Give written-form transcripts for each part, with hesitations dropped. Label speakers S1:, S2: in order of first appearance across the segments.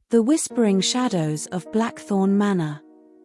S1: The whispering shadows of Blackthorn Manor.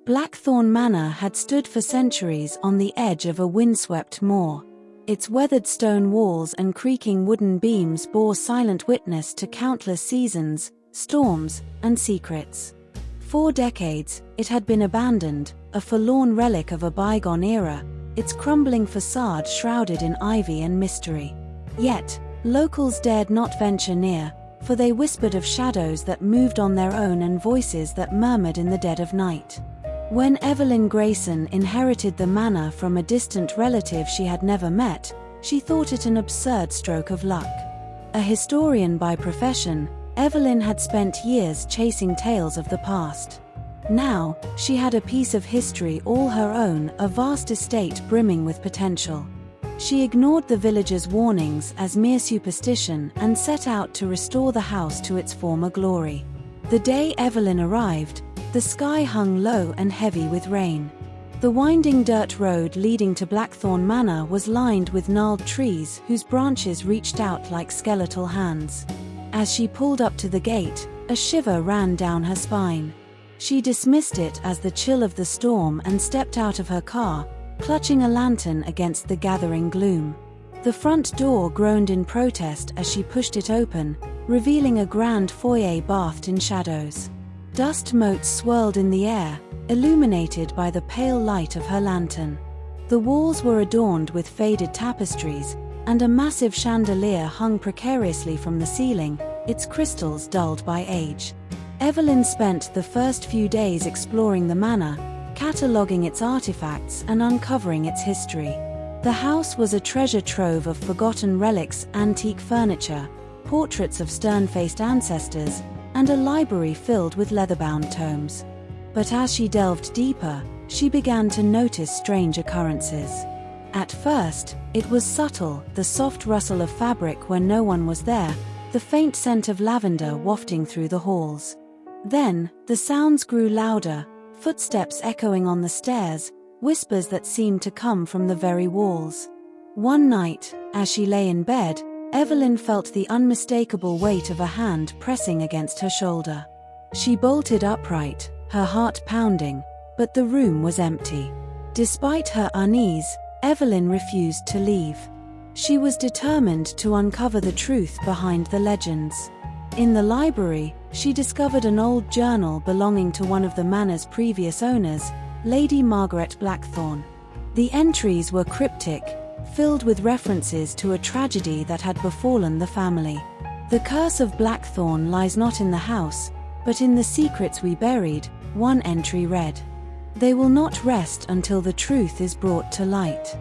S1: Blackthorn Manor had stood for centuries on the edge of a windswept moor. Its weathered stone walls and creaking wooden beams bore silent witness to countless seasons, storms, and secrets. For decades, it had been abandoned, a forlorn relic of a bygone era, its crumbling facade shrouded in ivy and mystery. Yet, locals dared not venture near, for they whispered of shadows that moved on their own and voices that murmured in the dead of night. When Evelyn Grayson inherited the manor from a distant relative she had never met, she thought it an absurd stroke of luck. A historian by profession, Evelyn had spent years chasing tales of the past. Now, she had a piece of history all her own, a vast estate brimming with potential. She ignored the villagers' warnings as mere superstition and set out to restore the house to its former glory. The day Evelyn arrived, the sky hung low and heavy with rain. The winding dirt road leading to Blackthorn Manor was lined with gnarled trees whose branches reached out like skeletal hands. As she pulled up to the gate, a shiver ran down her spine. She dismissed it as the chill of the storm and stepped out of her car, clutching a lantern against the gathering gloom. The front door groaned in protest as she pushed it open, revealing a grand foyer bathed in shadows. Dust motes swirled in the air, illuminated by the pale light of her lantern. The walls were adorned with faded tapestries, and a massive chandelier hung precariously from the ceiling, its crystals dulled by age. Evelyn spent the first few days exploring the manor, cataloguing its artifacts and uncovering its history. The house was a treasure trove of forgotten relics, antique furniture, portraits of stern-faced ancestors, and a library filled with leather-bound tomes. But as she delved deeper, she began to notice strange occurrences. At first, it was subtle, the soft rustle of fabric when no one was there, the faint scent of lavender wafting through the halls. Then, the sounds grew louder, footsteps echoing on the stairs, whispers that seemed to come from the very walls. One night, as she lay in bed, Evelyn felt the unmistakable weight of a hand pressing against her shoulder. She bolted upright, her heart pounding, but the room was empty. Despite her unease, Evelyn refused to leave. She was determined to uncover the truth behind the legends. In the library, she discovered an old journal belonging to one of the manor's previous owners, Lady Margaret Blackthorn. The entries were cryptic, filled with references to a tragedy that had befallen the family. "The curse of Blackthorn lies not in the house, but in the secrets we buried," one entry read. "They will not rest until the truth is brought to light."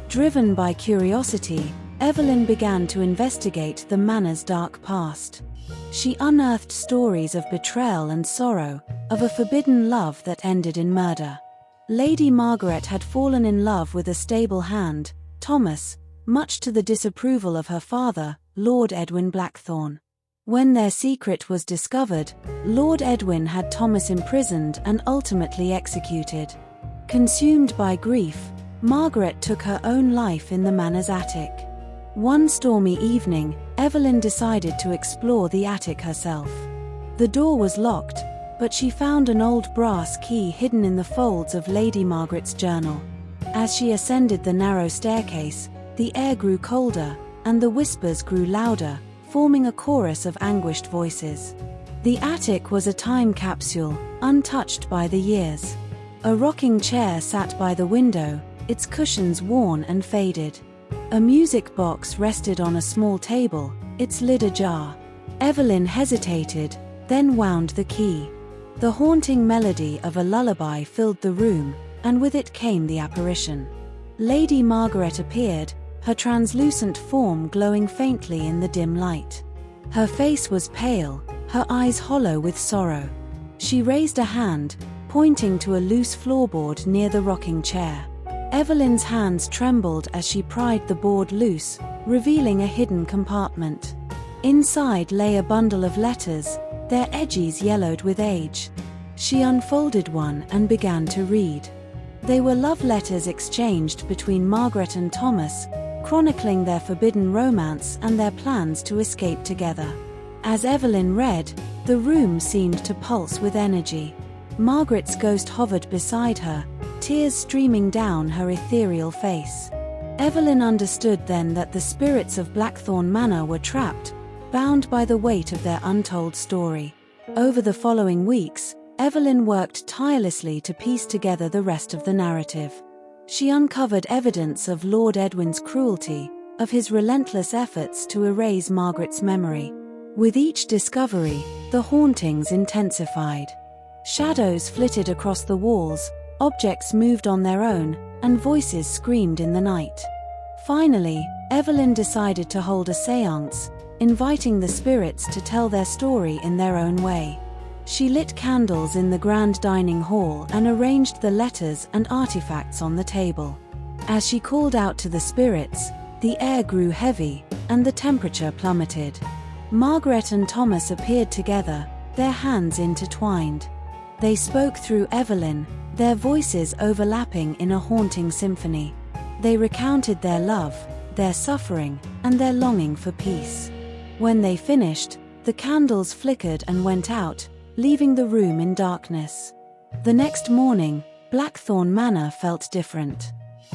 S1: Driven by curiosity, Evelyn began to investigate the manor's dark past. She unearthed stories of betrayal and sorrow, of a forbidden love that ended in murder. Lady Margaret had fallen in love with a stable hand, Thomas, much to the disapproval of her father, Lord Edwin Blackthorn. When their secret was discovered, Lord Edwin had Thomas imprisoned and ultimately executed. Consumed by grief, Margaret took her own life in the manor's attic. One stormy evening, Evelyn decided to explore the attic herself. The door was locked, but she found an old brass key hidden in the folds of Lady Margaret's journal. As she ascended the narrow staircase, the air grew colder, and the whispers grew louder, forming a chorus of anguished voices. The attic was a time capsule, untouched by the years. A rocking chair sat by the window, its cushions worn and faded. A music box rested on a small table, its lid ajar. Evelyn hesitated, then wound the key. The haunting melody of a lullaby filled the room, and with it came the apparition. Lady Margaret appeared, her translucent form glowing faintly in the dim light. Her face was pale, her eyes hollow with sorrow. She raised a hand, pointing to a loose floorboard near the rocking chair. Evelyn's hands trembled as she pried the board loose, revealing a hidden compartment. Inside lay a bundle of letters, their edges yellowed with age. She unfolded one and began to read. They were love letters exchanged between Margaret and Thomas, chronicling their forbidden romance and their plans to escape together. As Evelyn read, the room seemed to pulse with energy. Margaret's ghost hovered beside her, tears streaming down her ethereal face. Evelyn understood then that the spirits of Blackthorn Manor were trapped, bound by the weight of their untold story. Over the following weeks, Evelyn worked tirelessly to piece together the rest of the narrative. She uncovered evidence of Lord Edwin's cruelty, of his relentless efforts to erase Margaret's memory. With each discovery, the hauntings intensified. Shadows flitted across the walls, objects moved on their own, and voices screamed in the night. Finally, Evelyn decided to hold a séance, inviting the spirits to tell their story in their own way. She lit candles in the grand dining hall and arranged the letters and artifacts on the table. As she called out to the spirits, the air grew heavy, and the temperature plummeted. Margaret and Thomas appeared together, their hands intertwined. They spoke through Evelyn, their voices overlapping in a haunting symphony. They recounted their love, their suffering, and their longing for peace. When they finished, the candles flickered and went out, leaving the room in darkness. The next morning, Blackthorn Manor felt different.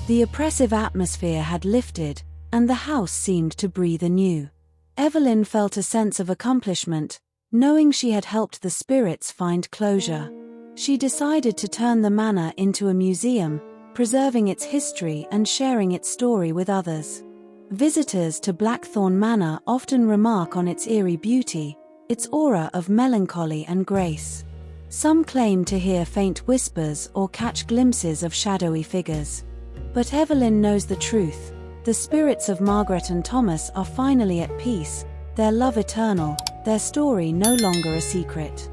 S1: The oppressive atmosphere had lifted, and the house seemed to breathe anew. Evelyn felt a sense of accomplishment, knowing she had helped the spirits find closure. She decided to turn the manor into a museum, preserving its history and sharing its story with others. Visitors to Blackthorn Manor often remark on its eerie beauty, its aura of melancholy and grace. Some claim to hear faint whispers or catch glimpses of shadowy figures. But Evelyn knows the truth. The spirits of Margaret and Thomas are finally at peace, their love eternal, their story no longer a secret.